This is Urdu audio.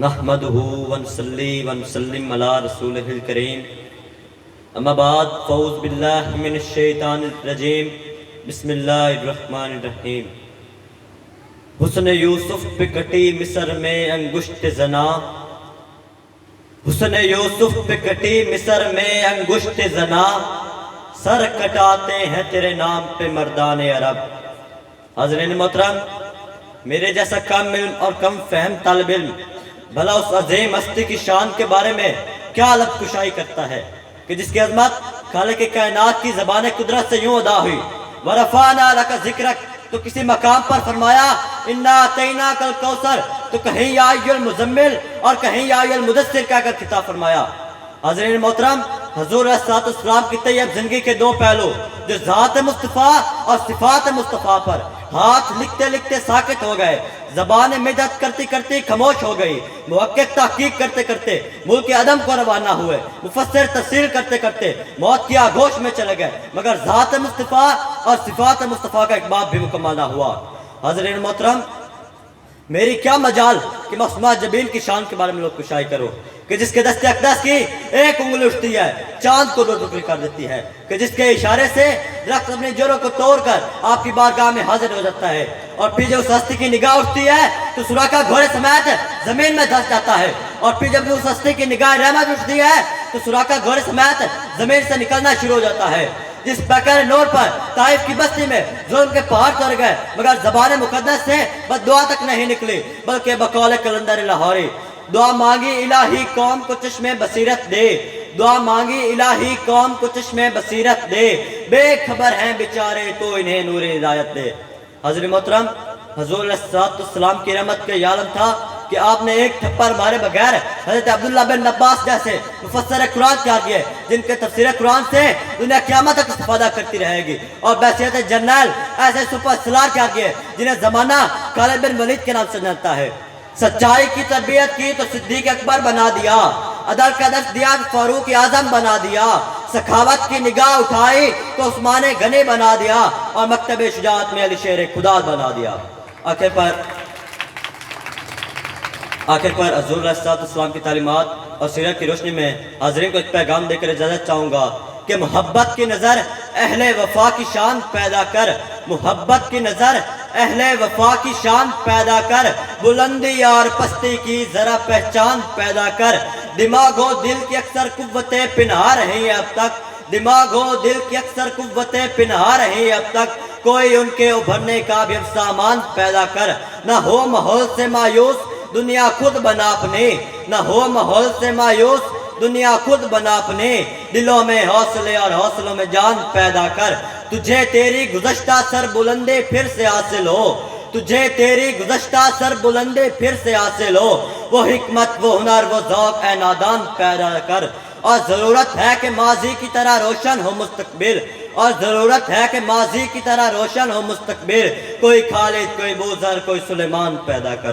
نحمدہ ونصلی ونسلم علی رسولہ الکریم اما بعد فاعوذ باللہ من الشیطان الرجیم بسم اللہ الرحمن الرحیم۔ حسن یوسف پہ کٹی مصر میں انگشت زنا، حسن یوسف پہ کٹی مصر میں انگشت زنا، سر کٹاتے ہیں تیرے نام پہ مردان عرب۔ حضرین محترم، میرے جیسا کم علم اور کم فہم طالب علم بھلا اس عظیم ہستی کی شان کے بارے میں کیا لب کشائی کرتا ہے کہ جس کی عظمت خالق کائنات کی زبان قدرت سے یوں ادا ہوئی، وَرَفَعْنَا لَكَ ذِكْرَكَ، تو کسی مقام پر فرمایا اِنَّا أَعْطَيْنَاكَ الْكَوْثَرَ، تو کہیں یا ایھا المزمل اور کہیں یا ایھا المدثر کہہ کر خطاب فرمایا۔ حضرین محترم، حضور علیہ السلام کی طیب زندگی کے دو پہلو جو ذات مصطفیٰ اور صفات مصطفیٰ پر ہاتھ لکھتے لکھتے ساکت ہو گئے، زبان مدد کرتی کرتی خاموش ہو گئی، محقق تحقیق کرتے کرتے ملک عدم کو روانہ ہوئے، مفسر تفسیر کرتے کرتے موت کی آغوش میں چلے گئے، مگر ذات مصطفیٰ اور صفات مصطفیٰ کا ایک باب بھی مکمل نہ ہوا۔ حضرین محترم، میری کیا مجال کہ مصطفیٰ جبین کی شان کے بارے میں لوگ کشائی کرو کہ جس کے دست اقدس کی ایک انگلی اٹھتی ہے چاند کو دو ٹکڑے کر دیتی ہے، کہ جس کے اشارے سے درخت اپنی جڑوں کو توڑ کر آپ کی بارگاہ میں حاضر ہو جاتا ہے، اور پھر جب اس ہستی کی نگاہ اٹھتی ہے تو سوراخا گھوڑے سمیت زمین میں دھس جاتا ہے، اور پھر جب اس ہستی کی نگاہ رحمت اٹھتی ہے تو سوراخا گھوڑے سمیت زمین سے نکلنا شروع ہو جاتا ہے۔ جس پیکر نور پر طائف کی بستی میں ظلم کے پہاڑ چڑھ گئے، مگر زبان مقدس سے بد دعا تک نہیں نکلی، بلکہ بقول کلندر لاہوری دعا مانگی الہی قوم کو چشم بصیرت دے، دعا مانگی الہی قوم کو چشم بصیرت دے، بے خبر ہیں بیچارے تو انہیں نور ہدایت دے۔ حضرت محترم، حضور علیہ السلام کی رحمت کا یہ عالم تھا کہ آپ نے ایک تھپڑ مارے بغیر حضرت عبداللہ بن عباس جیسے مفسر قرآن تیار کیے، جن کے تفسیر قرآن سے دنیا قیامت تک استفادہ کرتی رہے گی، اور بحیثیت جنرل ایسے سپر سلار تیار کیے جنہیں زمانہ خالد بن ولید کے نام سے جانتا ہے۔ سچائی کی تربیت کی تو صدیق اکبر بنا دیا، عدل کا درس دیا تو فاروق اعظم بنا دیا، سخاوت کی نگاہ اٹھائی تو عثمان غنی بنا دیا، اور مکتب شجاعت میں علی شیر خدا بنا دیا۔ آخر پر حضور علیہ السلام کی تعلیمات اور سیرت کی روشنی میں حاضرین کو ایک پیغام دے کر اجازت چاہوں گا کہ محبت کی نظر اہل وفا کی شان پیدا کر، محبت کی نظر اہل وفا کی شان پیدا کر، بلندی اور پستی کی ذرا پہچان پیدا کر، دماغ و دل کی اکثر قوتیں پنہا رہی ہیں اب تک، دماغ و دل کی اکثر قوتیں پنہا رہی ہیں اب تک، کوئی ان کے ابھرنے کا بھی سامان پیدا کر، نہ ہو ماحول سے مایوس دنیا خود بنا اپنے، نہ ہو ماحول سے مایوس دنیا خود بنا اپنے، دلوں میں حوصلے اور حوصلوں میں جان پیدا کر، تجھے تیری گزشتہ سر بلندی پھر سے حاصل ہو، تجھے تیری گزشتہ سر بلندی پھر سے حاصل ہو، وہ حکمت وہ ہنر وہ ذوق اے نادان پیدا کر، اور ضرورت ہے کہ ماضی کی طرح روشن ہو مستقبل، اور ضرورت ہے کہ ماضی کی طرح روشن ہو مستقبل، کوئی خالد کوئی بوذر کوئی سلیمان پیدا کر۔